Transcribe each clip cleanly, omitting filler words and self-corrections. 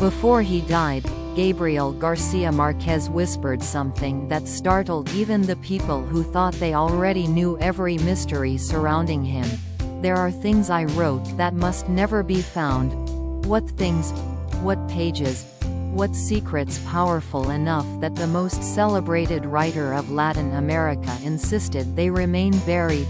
Before he died, Gabriel García Márquez whispered something that startled even the people who thought they already knew every mystery surrounding him. "There are things I wrote that must never be found." What things? What pages? What secrets powerful enough that the most celebrated writer of Latin America insisted they remain buried?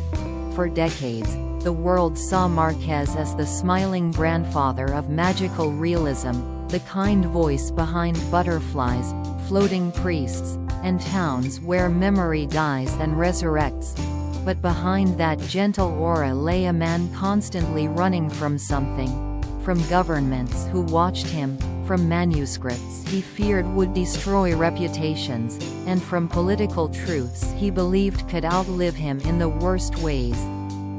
For decades, the world saw Márquez as the smiling grandfather of magical realism, the kind voice behind butterflies, floating priests, and towns where memory dies and resurrects. But behind that gentle aura lay a man constantly running from something. From governments who watched him, from manuscripts he feared would destroy reputations, and from political truths he believed could outlive him in the worst ways.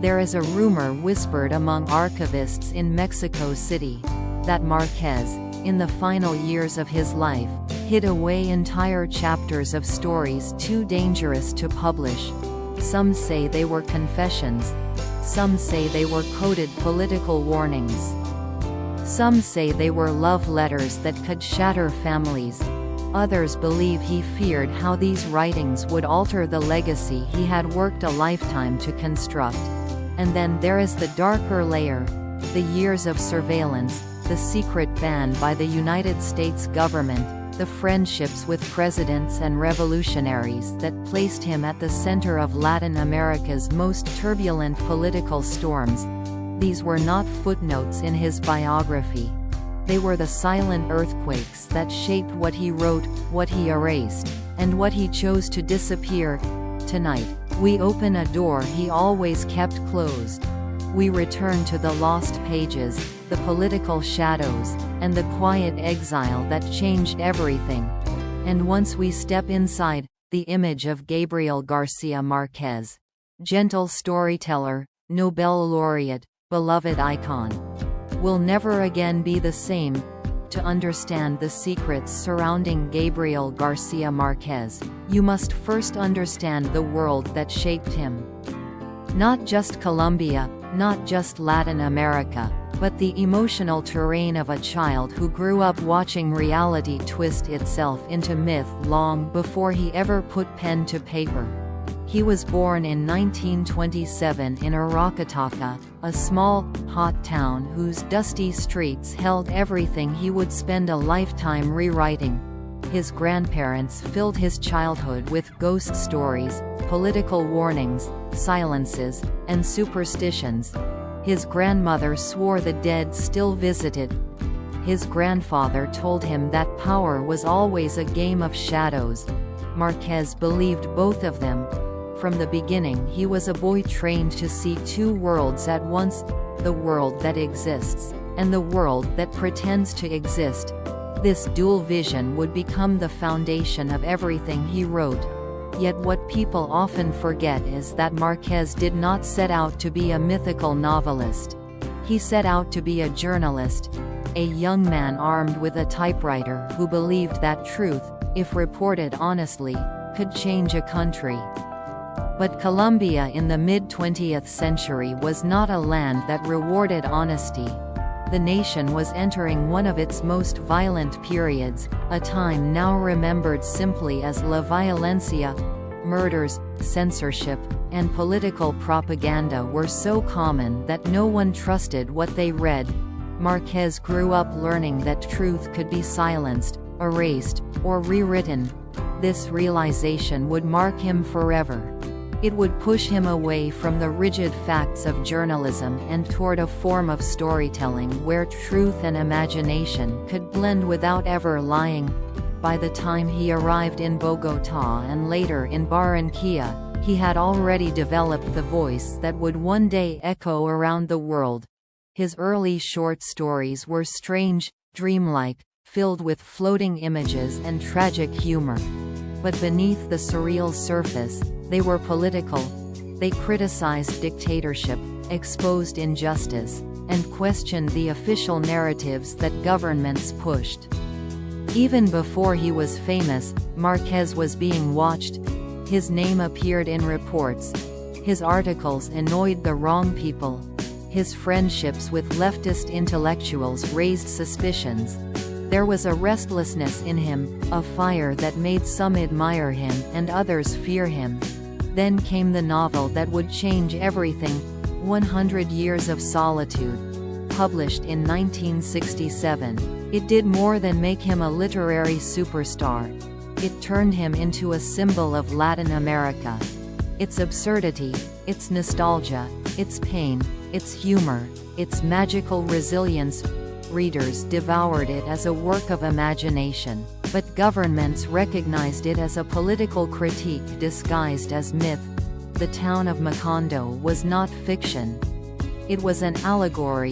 There is a rumor whispered among archivists in Mexico City that Márquez, in the final years of his life, hid away entire chapters of stories too dangerous to publish. Some say they were confessions. Some say they were coded political warnings. Some say they were love letters that could shatter families. Others believe he feared how these writings would alter the legacy he had worked a lifetime to construct. And then there is the darker layer, the years of surveillance, the secret ban by the United States government, the friendships with presidents and revolutionaries that placed him at the center of Latin America's most turbulent political storms. These were not footnotes in his biography. They were the silent earthquakes that shaped what he wrote, what he erased, and what he chose to disappear. Tonight, we open a door he always kept closed. We return to the lost pages, the political shadows, and the quiet exile that changed everything. And once we step inside, the image of Gabriel García Márquez, gentle storyteller, Nobel laureate, beloved icon, will never again be the same. To understand the secrets surrounding Gabriel García Márquez, you must first understand the world that shaped him. Not just Colombia, not just Latin America, but the emotional terrain of a child who grew up watching reality twist itself into myth long before he ever put pen to paper. He was born in 1927 in Aracataca, a small, hot town whose dusty streets held everything he would spend a lifetime rewriting. His grandparents filled his childhood with ghost stories, political warnings, silences, and superstitions. His grandmother swore the dead still visited. His grandfather told him that power was always a game of shadows. Márquez believed both of them. From the beginning he was a boy trained to see two worlds at once, the world that exists, and the world that pretends to exist. This dual vision would become the foundation of everything he wrote. Yet what people often forget is that Márquez did not set out to be a mythical novelist. He set out to be a journalist, a young man armed with a typewriter who believed that truth, if reported honestly, could change a country. But Colombia in the mid-20th century was not a land that rewarded honesty. The nation was entering one of its most violent periods, a time now remembered simply as La Violencia. Murders, censorship, and political propaganda were so common that no one trusted what they read. Márquez grew up learning that truth could be silenced, erased, or rewritten. This realization would mark him forever. It would push him away from the rigid facts of journalism and toward a form of storytelling where truth and imagination could blend without ever lying. By the time he arrived in Bogotá and later in Barranquilla, he had already developed the voice that would one day echo around the world. His early short stories were strange, dreamlike, filled with floating images and tragic humor. But beneath the surreal surface, they were political. They criticized dictatorship, exposed injustice, and questioned the official narratives that governments pushed. Even before he was famous, Márquez was being watched. His name appeared in reports. His articles annoyed the wrong people. His friendships with leftist intellectuals raised suspicions. There was a restlessness in him, a fire that made some admire him and others fear him. Then came the novel that would change everything, 100 Years of Solitude. Published in 1967, it did more than make him a literary superstar. It turned him into a symbol of Latin America. Its absurdity, its nostalgia, its pain, its humor, its magical resilience. Readers devoured it as a work of imagination, but governments recognized it as a political critique disguised as myth. The town of Macondo was not fiction. It was an allegory.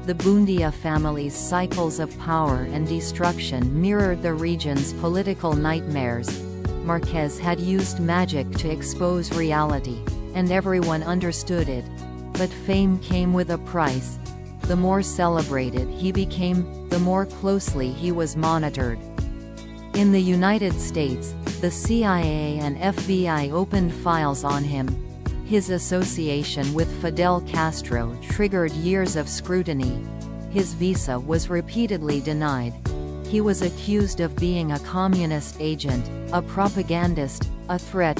The Bundia family's cycles of power and destruction mirrored the region's political nightmares. Marquez had used magic to expose reality, and everyone understood it. But fame came with a price. The more celebrated he became, the more closely he was monitored. In the United States, the CIA and FBI opened files on him. His association with Fidel Castro triggered years of scrutiny. His visa was repeatedly denied. He was accused of being a communist agent, a propagandist, a threat.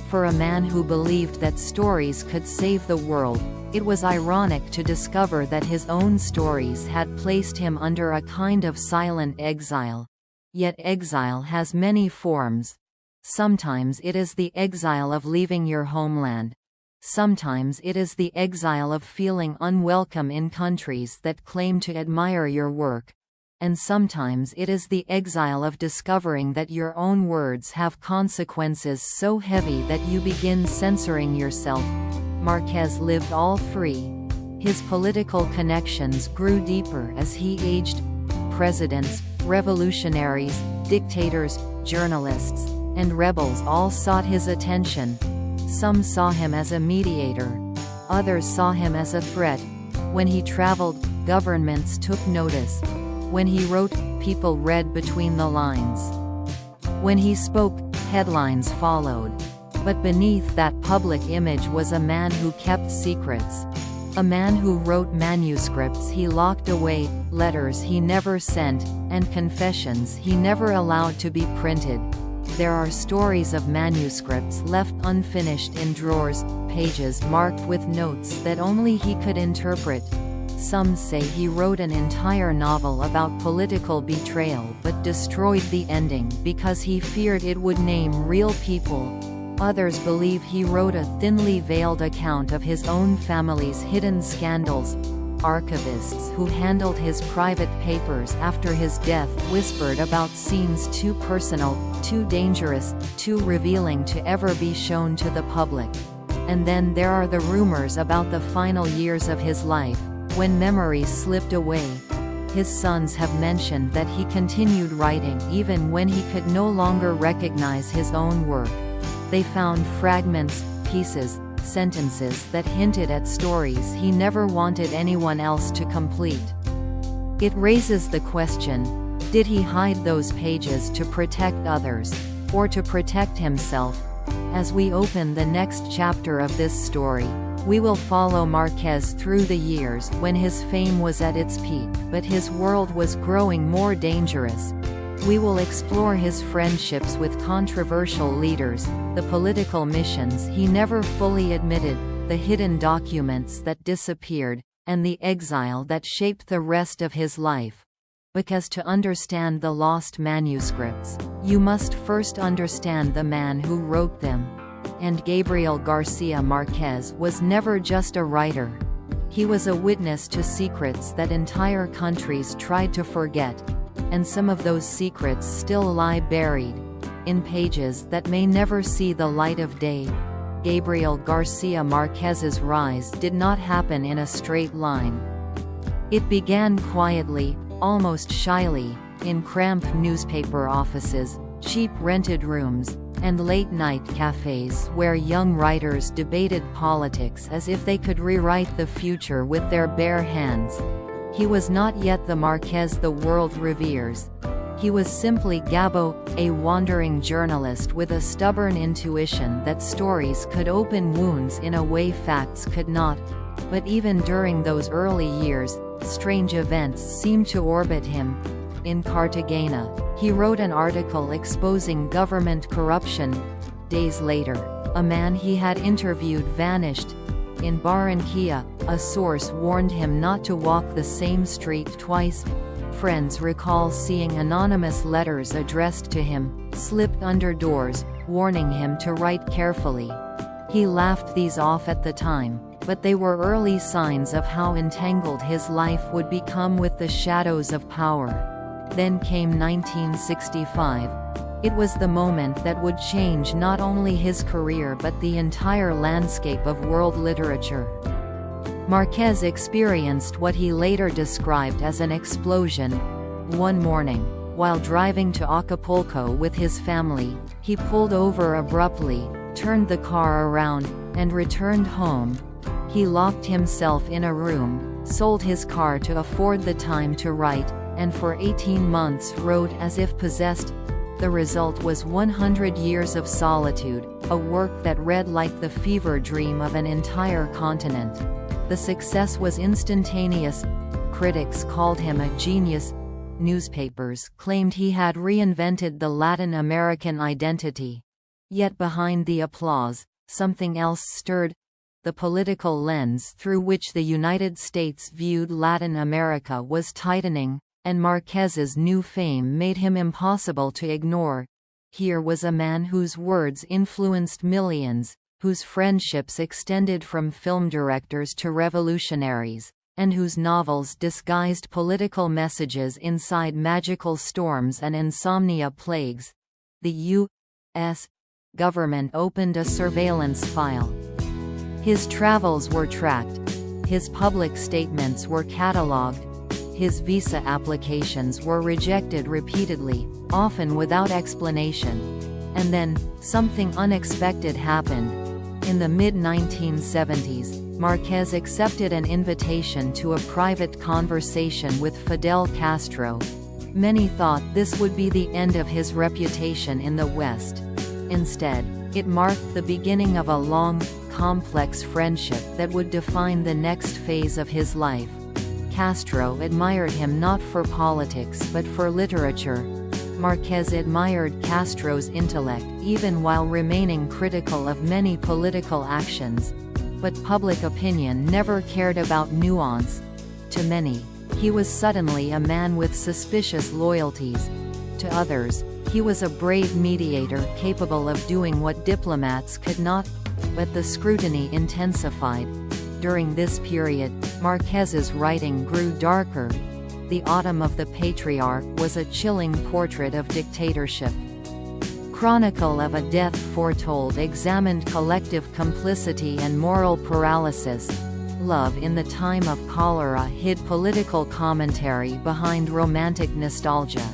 For a man who believed that stories could save the world, it was ironic to discover that his own stories had placed him under a kind of silent exile. Yet exile has many forms. Sometimes it is the exile of leaving your homeland. Sometimes it is the exile of feeling unwelcome in countries that claim to admire your work. And sometimes it is the exile of discovering that your own words have consequences so heavy that you begin censoring yourself. Marquez lived all three. His political connections grew deeper as he aged. Presidents, revolutionaries, dictators, journalists, and rebels all sought his attention. Some saw him as a mediator. Others saw him as a threat. When he traveled, governments took notice. When he wrote, people read between the lines. When he spoke, headlines followed. But beneath that public image was a man who kept secrets. A man who wrote manuscripts he locked away, letters he never sent, and confessions he never allowed to be printed. There are stories of manuscripts left unfinished in drawers, pages marked with notes that only he could interpret. Some say he wrote an entire novel about political betrayal but destroyed the ending because he feared it would name real people. Others believe he wrote a thinly veiled account of his own family's hidden scandals. Archivists who handled his private papers after his death whispered about scenes too personal, too dangerous, too revealing to ever be shown to the public. And then there are the rumors about the final years of his life, when memories slipped away. His sons have mentioned that he continued writing even when he could no longer recognize his own work. They found fragments, pieces, sentences that hinted at stories he never wanted anyone else to complete. It raises the question, did he hide those pages to protect others, or to protect himself? As we open the next chapter of this story, we will follow Marquez through the years when his fame was at its peak but his world was growing more dangerous. We will explore his friendships with controversial leaders, the political missions he never fully admitted, the hidden documents that disappeared, and the exile that shaped the rest of his life. Because to understand the lost manuscripts, you must first understand the man who wrote them. And Gabriel García Márquez was never just a writer. He was a witness to secrets that entire countries tried to forget. And some of those secrets still lie buried in pages that may never see the light of day. Gabriel García Márquez's rise did not happen in a straight line. It began quietly, almost shyly, in cramped newspaper offices, cheap rented rooms, and late-night cafes where young writers debated politics as if they could rewrite the future with their bare hands. He was not yet the Marquez the world reveres. He was simply Gabo, a wandering journalist with a stubborn intuition that stories could open wounds in a way facts could not. But even during those early years, strange events seemed to orbit him. In Cartagena, he wrote an article exposing government corruption. Days later, a man he had interviewed vanished. In Barranquilla, a source warned him not to walk the same street twice. Friends recall seeing anonymous letters addressed to him, slipped under doors, warning him to write carefully. He laughed these off at the time, but they were early signs of how entangled his life would become with the shadows of power. Then came 1965. It was the moment that would change not only his career but the entire landscape of world literature. Márquez experienced what he later described as an explosion. One morning, while driving to Acapulco with his family, he pulled over abruptly, turned the car around, and returned home. He locked himself in a room, sold his car to afford the time to write, and for 18 months wrote as if possessed. The result was 100 Years of Solitude, a work that read like the fever dream of an entire continent. The success was instantaneous. Critics called him a genius. Newspapers claimed he had reinvented the Latin American identity. Yet behind the applause, something else stirred. The political lens through which the United States viewed Latin America was tightening, and Márquez's new fame made him impossible to ignore. Here was a man whose words influenced millions, whose friendships extended from film directors to revolutionaries, and whose novels disguised political messages inside magical storms and insomnia plagues. The U.S. government opened a surveillance file. His travels were tracked. His public statements were catalogued. His visa applications were rejected repeatedly, often without explanation. And then, something unexpected happened. In the mid-1970s, Márquez accepted an invitation to a private conversation with Fidel Castro. Many thought this would be the end of his reputation in the West. Instead, it marked the beginning of a long, complex friendship that would define the next phase of his life. Castro admired him not for politics but for literature. Márquez admired Castro's intellect even while remaining critical of many political actions. But public opinion never cared about nuance. To many, he was suddenly a man with suspicious loyalties. To others, he was a brave mediator capable of doing what diplomats could not. But the scrutiny intensified. During this period, Márquez's writing grew darker. The Autumn of the Patriarch was a chilling portrait of dictatorship. Chronicle of a Death Foretold examined collective complicity and moral paralysis. Love in the Time of Cholera hid political commentary behind romantic nostalgia.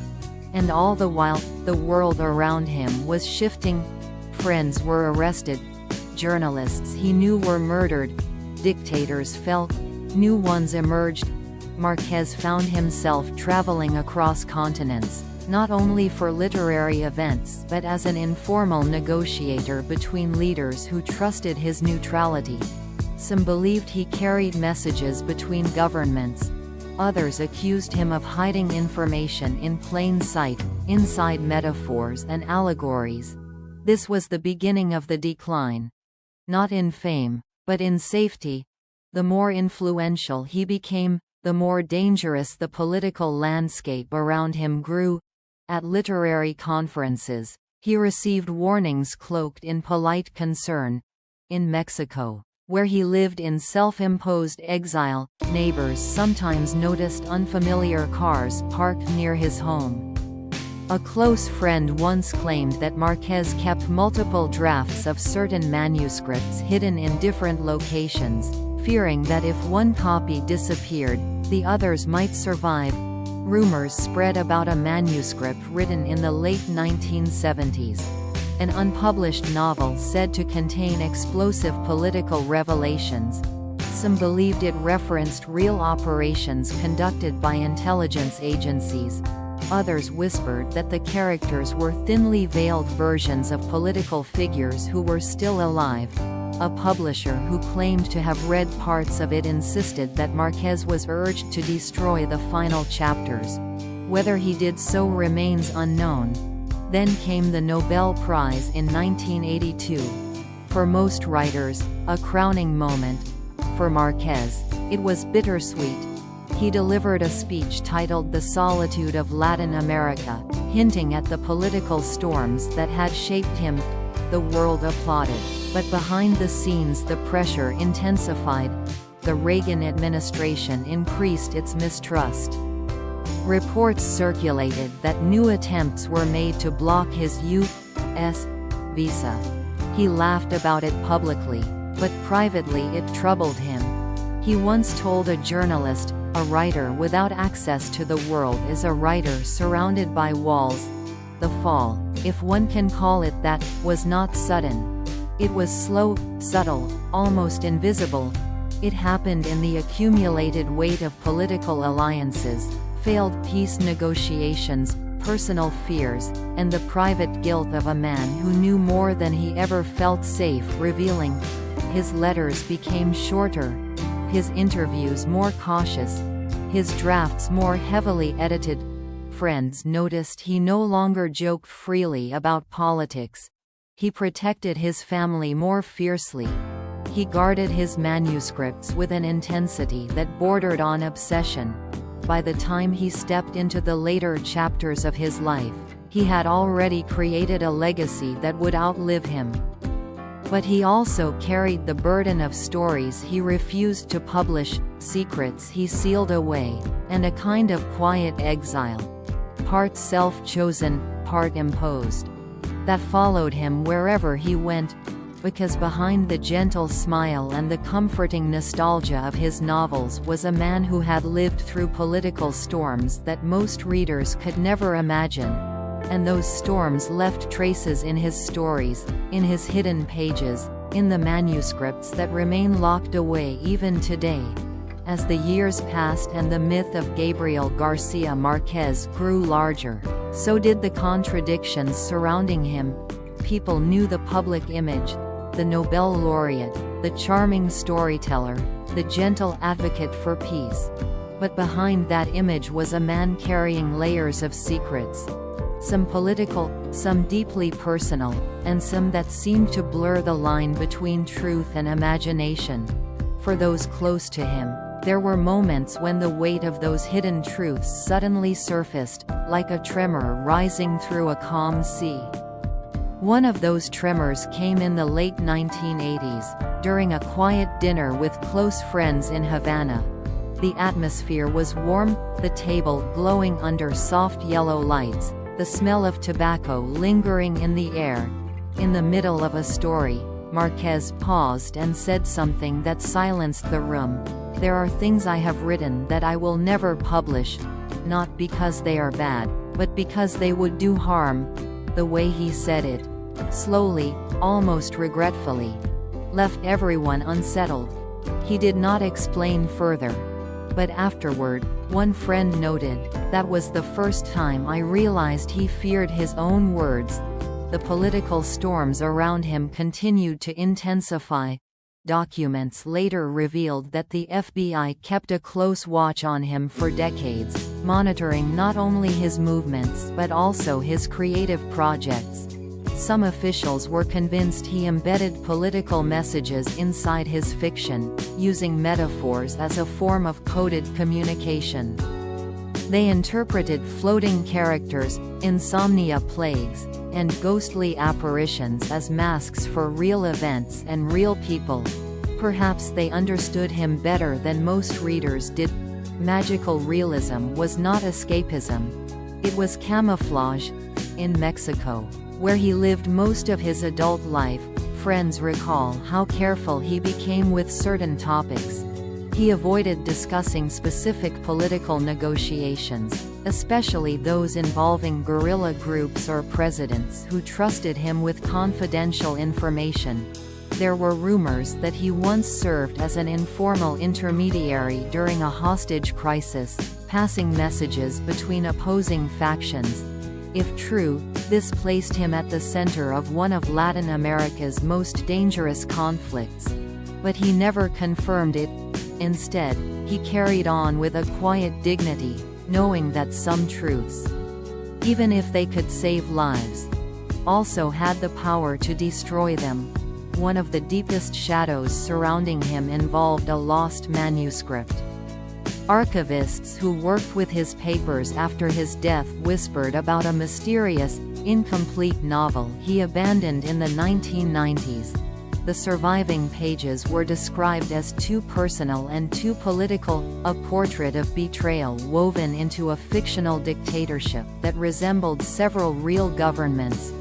And all the while, the world around him was shifting. Friends were arrested. Journalists he knew were murdered. Dictators fell. New ones emerged. Márquez found himself traveling across continents, not only for literary events but as an informal negotiator between leaders who trusted his neutrality. Some believed he carried messages between governments. Others accused him of hiding information in plain sight, inside metaphors and allegories. This was the beginning of the decline. Not in fame, but in safety. The more influential he became, the more dangerous the political landscape around him grew. At literary conferences, he received warnings cloaked in polite concern. In Mexico, where he lived in self-imposed exile, neighbors sometimes noticed unfamiliar cars parked near his home. A close friend once claimed that Márquez kept multiple drafts of certain manuscripts hidden in different locations, fearing that if one copy disappeared, the others might survive. Rumors spread about a manuscript written in the late 1970s. An unpublished novel said to contain explosive political revelations. Some believed it referenced real operations conducted by intelligence agencies. Others whispered that the characters were thinly veiled versions of political figures who were still alive. A publisher who claimed to have read parts of it insisted that Márquez was urged to destroy the final chapters. Whether he did so remains unknown. Then came the Nobel Prize in 1982. For most writers, a crowning moment. For Márquez, it was bittersweet. He delivered a speech titled The Solitude of Latin America, hinting at the political storms that had shaped him. The world applauded, but behind the scenes the pressure intensified. The Reagan administration increased its mistrust. Reports circulated that new attempts were made to block his U.S. visa. He laughed about it publicly, but privately it troubled him. He once told a journalist, "A writer without access to the world is a writer surrounded by walls." The fall, if one can call it that, was not sudden. It was slow, subtle, almost invisible. It happened in the accumulated weight of political alliances, failed peace negotiations, personal fears, and the private guilt of a man who knew more than he ever felt safe revealing. His letters became shorter, his interviews more cautious, his drafts more heavily edited. Friends noticed he no longer joked freely about politics. He protected his family more fiercely. He guarded his manuscripts with an intensity that bordered on obsession. By the time he stepped into the later chapters of his life, he had already created a legacy that would outlive him. But he also carried the burden of stories he refused to publish, secrets he sealed away, and a kind of quiet exile, part self-chosen, part imposed, that followed him wherever he went. Because behind the gentle smile and the comforting nostalgia of his novels was a man who had lived through political storms that most readers could never imagine. And those storms left traces in his stories, in his hidden pages, in the manuscripts that remain locked away even today. As the years passed and the myth of Gabriel García Márquez grew larger, so did the contradictions surrounding him. People knew the public image, the Nobel laureate, the charming storyteller, the gentle advocate for peace. But behind that image was a man carrying layers of secrets. Some political, some deeply personal, and some that seemed to blur the line between truth and imagination. For those close to him, there were moments when the weight of those hidden truths suddenly surfaced, like a tremor rising through a calm sea. One of those tremors came in the late 1980s, during a quiet dinner with close friends in Havana. The atmosphere was warm, the table glowing under soft yellow lights, the smell of tobacco lingering in the air. In the middle of a story, Márquez paused and said something that silenced the room. "There are things I have written that I will never publish, not because they are bad, but because they would do harm." The way he said it, slowly, almost regretfully, left everyone unsettled. He did not explain further. But afterward, one friend noted, "That was the first time I realized he feared his own words." The political storms around him continued to intensify. Documents later revealed that the FBI kept a close watch on him for decades, monitoring not only his movements but also his creative projects. Some officials were convinced he embedded political messages inside his fiction, using metaphors as a form of coded communication. They interpreted floating characters, insomnia plagues, and ghostly apparitions as masks for real events and real people. Perhaps they understood him better than most readers did. Magical realism was not escapism. It was camouflage. In Mexico, where he lived most of his adult life, friends recall how careful he became with certain topics. He avoided discussing specific political negotiations, especially those involving guerrilla groups or presidents who trusted him with confidential information. There were rumors that he once served as an informal intermediary during a hostage crisis, passing messages between opposing factions. If true, this placed him at the center of one of Latin America's most dangerous conflicts. But he never confirmed it. Instead, he carried on with a quiet dignity, knowing that some truths, even if they could save lives, also had the power to destroy them. One of the deepest shadows surrounding him involved a lost manuscript. Archivists who worked with his papers after his death whispered about a mysterious, incomplete novel he abandoned in the 1990s. The surviving pages were described as too personal and too political, a portrait of betrayal woven into a fictional dictatorship that resembled several real governments.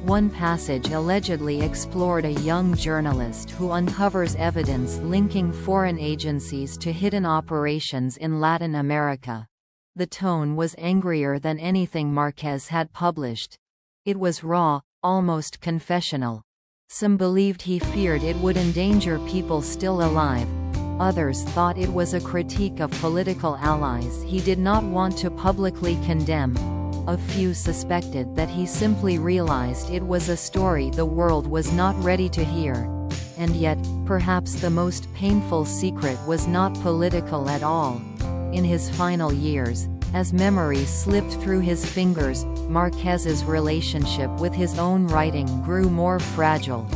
One passage allegedly explored a young journalist who uncovers evidence linking foreign agencies to hidden operations in Latin America. The tone was angrier than anything Márquez had published. It was raw, almost confessional. Some believed he feared it would endanger people still alive. Others thought it was a critique of political allies he did not want to publicly condemn. A few suspected that he simply realized it was a story the world was not ready to hear. And yet, perhaps the most painful secret was not political at all. In his final years, as memory slipped through his fingers, Márquez's relationship with his own writing grew more fragile.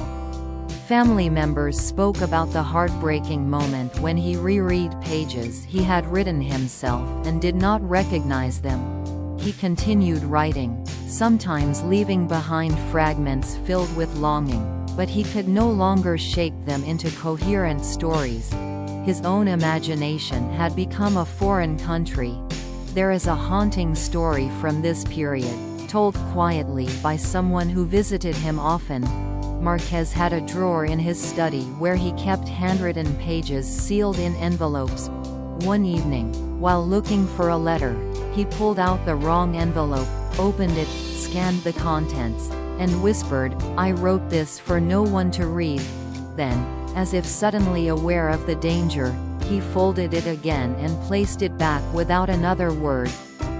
Family members spoke about the heartbreaking moment when he reread pages he had written himself and did not recognize them. He continued writing, sometimes leaving behind fragments filled with longing, but he could no longer shape them into coherent stories. His own imagination had become a foreign country. There is a haunting story from this period, told quietly by someone who visited him often. Márquez had a drawer in his study where he kept handwritten pages sealed in envelopes. One evening, while looking for a letter, he pulled out the wrong envelope, opened it, scanned the contents, and whispered, "I wrote this for no one to read." Then, as if suddenly aware of the danger, he folded it again and placed it back without another word.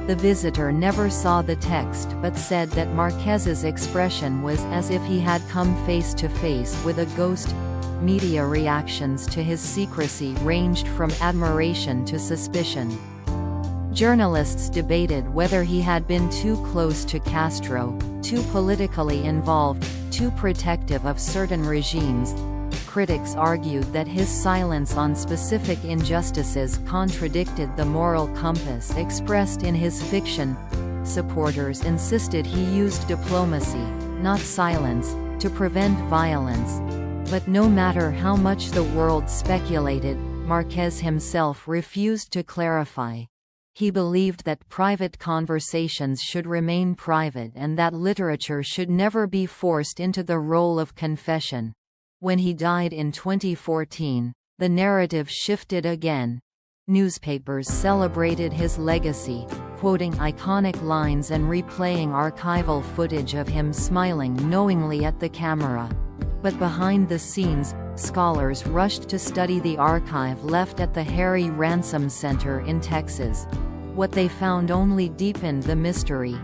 The visitor never saw the text but said that Márquez's expression was as if he had come face to face with a ghost. Media reactions to his secrecy ranged from admiration to suspicion. Journalists debated whether he had been too close to Castro, too politically involved, too protective of certain regimes. Critics argued that his silence on specific injustices contradicted the moral compass expressed in his fiction. Supporters insisted he used diplomacy, not silence, to prevent violence. But no matter how much the world speculated, Márquez himself refused to clarify. He believed that private conversations should remain private and that literature should never be forced into the role of confession. When he died in 2014, the narrative shifted again. Newspapers celebrated his legacy, quoting iconic lines and replaying archival footage of him smiling knowingly at the camera. But behind the scenes, scholars rushed to study the archive left at the Harry Ransom Center in Texas. What they found only deepened the mystery.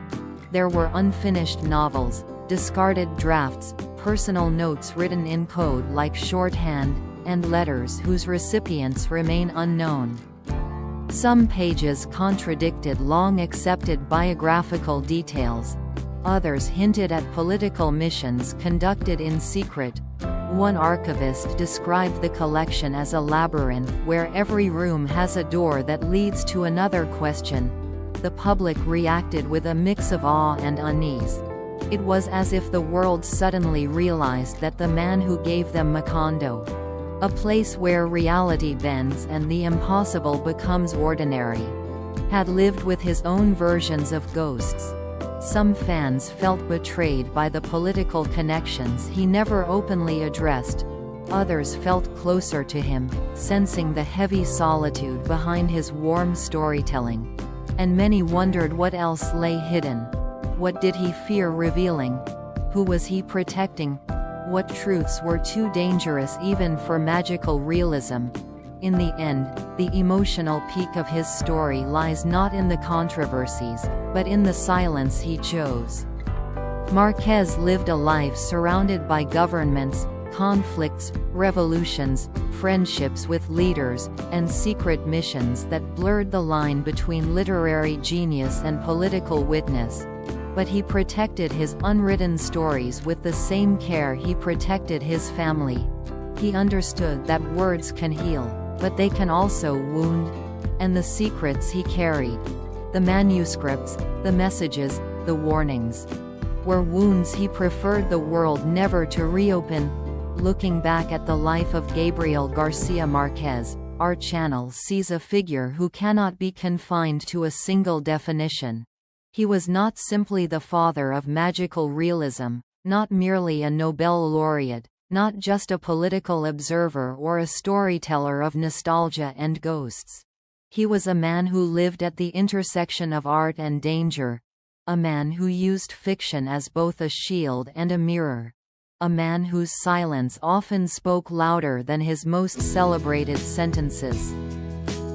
There were unfinished novels, discarded drafts, personal notes written in code like shorthand, and letters whose recipients remain unknown. Some pages contradicted long-accepted biographical details. Others hinted at political missions conducted in secret. One archivist described the collection as a labyrinth where every room has a door that leads to another question. The public reacted with a mix of awe and unease. It was as if the world suddenly realized that the man who gave them Macondo, a place where reality bends and the impossible becomes ordinary, had lived with his own versions of ghosts. Some fans felt betrayed by the political connections he never openly addressed. Others felt closer to him, sensing the heavy solitude behind his warm storytelling. And many wondered what else lay hidden. What did he fear revealing? Who was he protecting? What truths were too dangerous even for magical realism? In the end, the emotional peak of his story lies not in the controversies, but in the silence he chose. Márquez lived a life surrounded by governments, conflicts, revolutions, friendships with leaders, and secret missions that blurred the line between literary genius and political witness. But he protected his unwritten stories with the same care he protected his family. He understood that words can heal, but they can also wound. And the secrets he carried, the manuscripts, the messages, the warnings, were wounds he preferred the world never to reopen. Looking back at the life of Gabriel García Márquez, our channel sees a figure who cannot be confined to a single definition. He was not simply the father of magical realism, not merely a Nobel laureate, not just a political observer or a storyteller of nostalgia and ghosts. He was a man who lived at the intersection of art and danger, a man who used fiction as both a shield and a mirror, a man whose silence often spoke louder than his most celebrated sentences.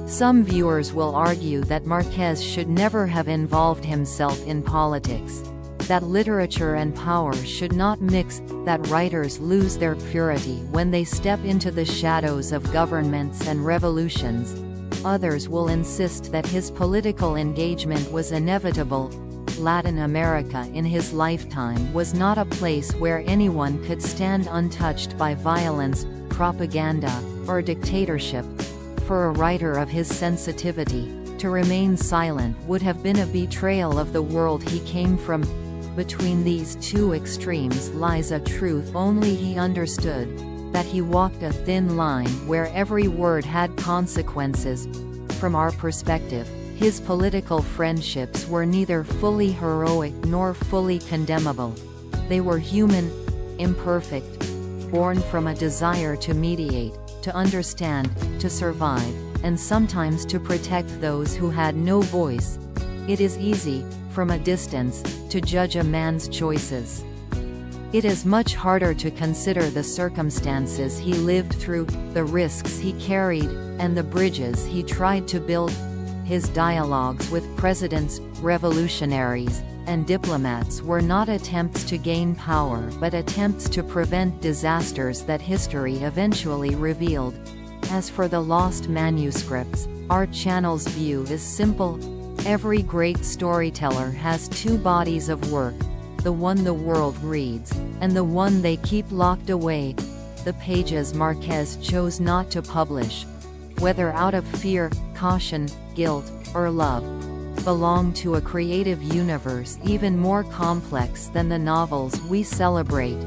Some viewers will argue that Márquez should never have involved himself in politics, that literature and power should not mix, that writers lose their purity when they step into the shadows of governments and revolutions. Others will insist that his political engagement was inevitable. Latin America in his lifetime was not a place where anyone could stand untouched by violence, propaganda, or dictatorship. For a writer of his sensitivity, to remain silent would have been a betrayal of the world he came from. Between these two extremes lies a truth only he understood, that he walked a thin line where every word had consequences. From our perspective, his political friendships were neither fully heroic nor fully condemnable. They were human, imperfect, born from a desire to mediate, to understand, to survive, and sometimes to protect those who had no voice. It is easy, from a distance, to judge a man's choices. It is much harder to consider the circumstances he lived through, the risks he carried, and the bridges he tried to build. His dialogues with presidents, revolutionaries, and diplomats were not attempts to gain power but attempts to prevent disasters that history eventually revealed. As for the lost manuscripts, our channel's view is simple. Every great storyteller has two bodies of work, the one the world reads, and the one they keep locked away. The pages Márquez chose not to publish, whether out of fear, caution, guilt, or love, belong to a creative universe even more complex than the novels we celebrate.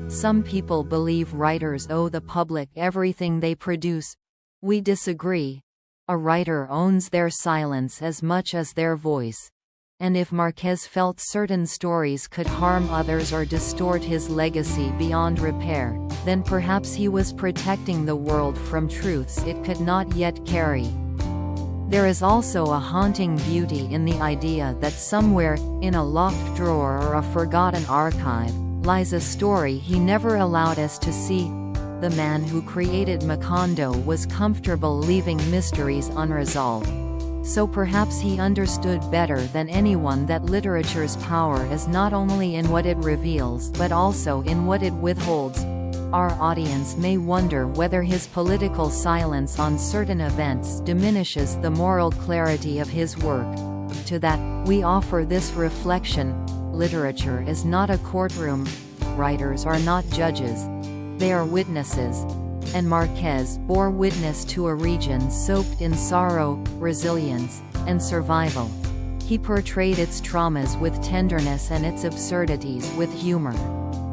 Some people believe writers owe the public everything they produce. We disagree. A writer owns their silence as much as their voice. And if Márquez felt certain stories could harm others or distort his legacy beyond repair, then perhaps he was protecting the world from truths it could not yet carry. There is also a haunting beauty in the idea that somewhere, in a locked drawer or a forgotten archive, lies a story he never allowed us to see. The man who created Macondo was comfortable leaving mysteries unresolved. So perhaps he understood better than anyone that literature's power is not only in what it reveals but also in what it withholds. Our audience may wonder whether his political silence on certain events diminishes the moral clarity of his work. To that, we offer this reflection: literature is not a courtroom. Writers are not judges. They are witnesses. And Márquez bore witness to a region soaked in sorrow, resilience, and survival. He portrayed its traumas with tenderness and its absurdities with humor.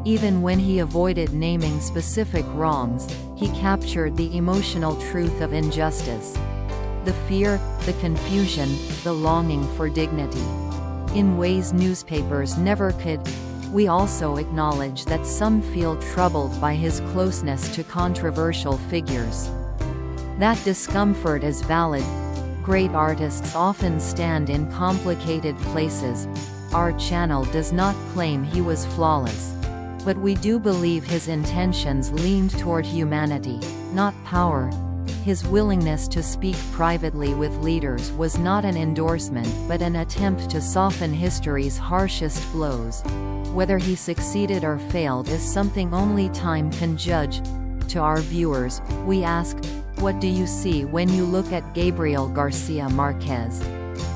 Even when he avoided naming specific wrongs, he captured the emotional truth of injustice. The fear, the confusion, the longing for dignity. In ways newspapers never could. We also acknowledge that some feel troubled by his closeness to controversial figures. That discomfort is valid. Great artists often stand in complicated places. Our channel does not claim he was flawless. But we do believe his intentions leaned toward humanity, not power. His willingness to speak privately with leaders was not an endorsement but an attempt to soften history's harshest blows. Whether he succeeded or failed is something only time can judge. To our viewers, we ask, what do you see when you look at Gabriel García Márquez?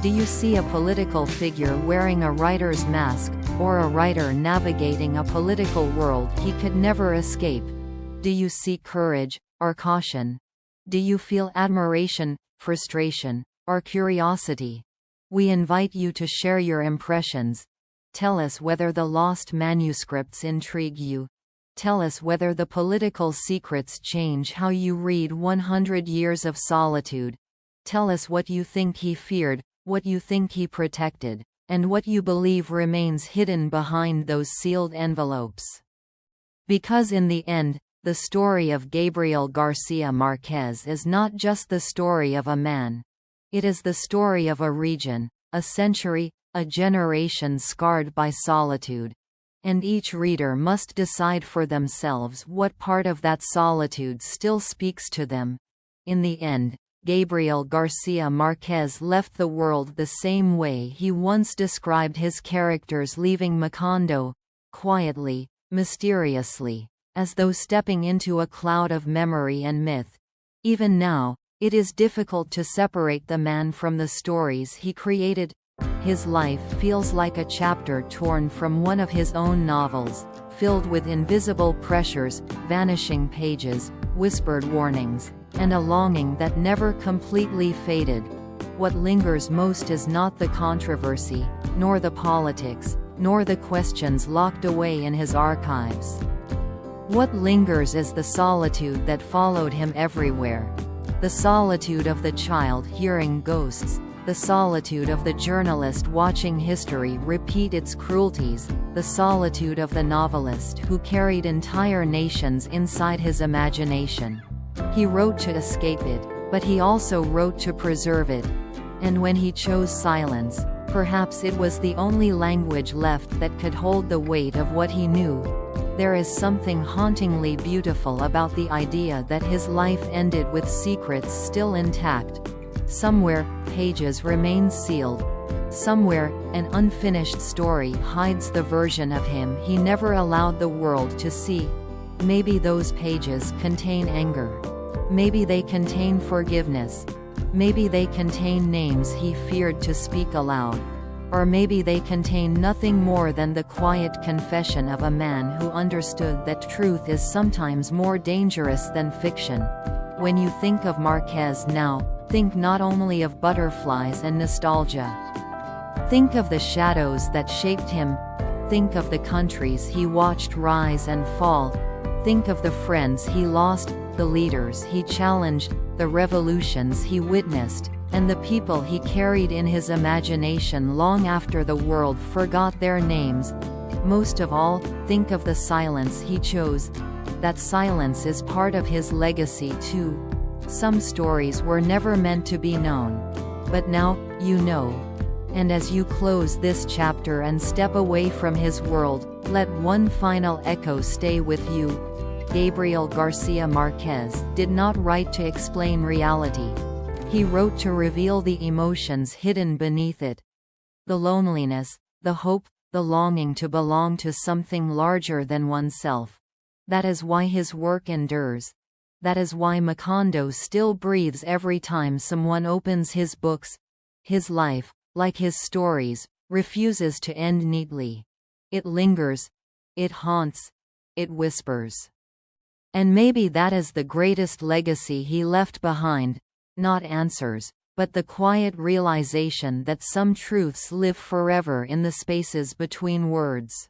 Do you see a political figure wearing a writer's mask, or a writer navigating a political world he could never escape? Do you see courage, or caution? Do you feel admiration, frustration, or curiosity? We invite you to share your impressions. Tell us whether the lost manuscripts intrigue you. Tell us whether the political secrets change how you read 100 Years of Solitude. Tell us what you think he feared, what you think he protected, and what you believe remains hidden behind those sealed envelopes. Because in the end, the story of Gabriel García Márquez is not just the story of a man. It is the story of a region, a century, a generation scarred by solitude. And each reader must decide for themselves what part of that solitude still speaks to them. In the end, Gabriel García Márquez left the world the same way he once described his characters leaving Macondo, quietly, mysteriously, as though stepping into a cloud of memory and myth. Even now, it is difficult to separate the man from the stories he created. His life feels like a chapter torn from one of his own novels, filled with invisible pressures, vanishing pages, whispered warnings, and a longing that never completely faded. What lingers most is not the controversy, nor the politics, nor the questions locked away in his archives. What lingers is the solitude that followed him everywhere. The solitude of the child hearing ghosts, the solitude of the journalist watching history repeat its cruelties, the solitude of the novelist who carried entire nations inside his imagination. He wrote to escape it, but he also wrote to preserve it. And when he chose silence, perhaps it was the only language left that could hold the weight of what he knew. There is something hauntingly beautiful about the idea that his life ended with secrets still intact. Somewhere, pages remain sealed. Somewhere, an unfinished story hides the version of him he never allowed the world to see. Maybe those pages contain anger. Maybe they contain forgiveness. Maybe they contain names he feared to speak aloud. Or maybe they contain nothing more than the quiet confession of a man who understood that truth is sometimes more dangerous than fiction. When you think of Márquez now, think not only of butterflies and nostalgia. Think of the shadows that shaped him. Think of the countries he watched rise and fall. Think of the friends he lost, the leaders he challenged, the revolutions he witnessed, and the people he carried in his imagination long after the world forgot their names. Most of all, think of the silence he chose. That silence is part of his legacy too. Some stories were never meant to be known. But now, you know. And as you close this chapter and step away from his world, let one final echo stay with you. Gabriel García Márquez did not write to explain reality. He wrote to reveal the emotions hidden beneath it. The loneliness, the hope, the longing to belong to something larger than oneself. That is why his work endures. That is why Macondo still breathes every time someone opens his books. His life, like his stories, refuses to end neatly. It lingers. It haunts. It whispers. And maybe that is the greatest legacy he left behind. Not answers, but the quiet realization that some truths live forever in the spaces between words.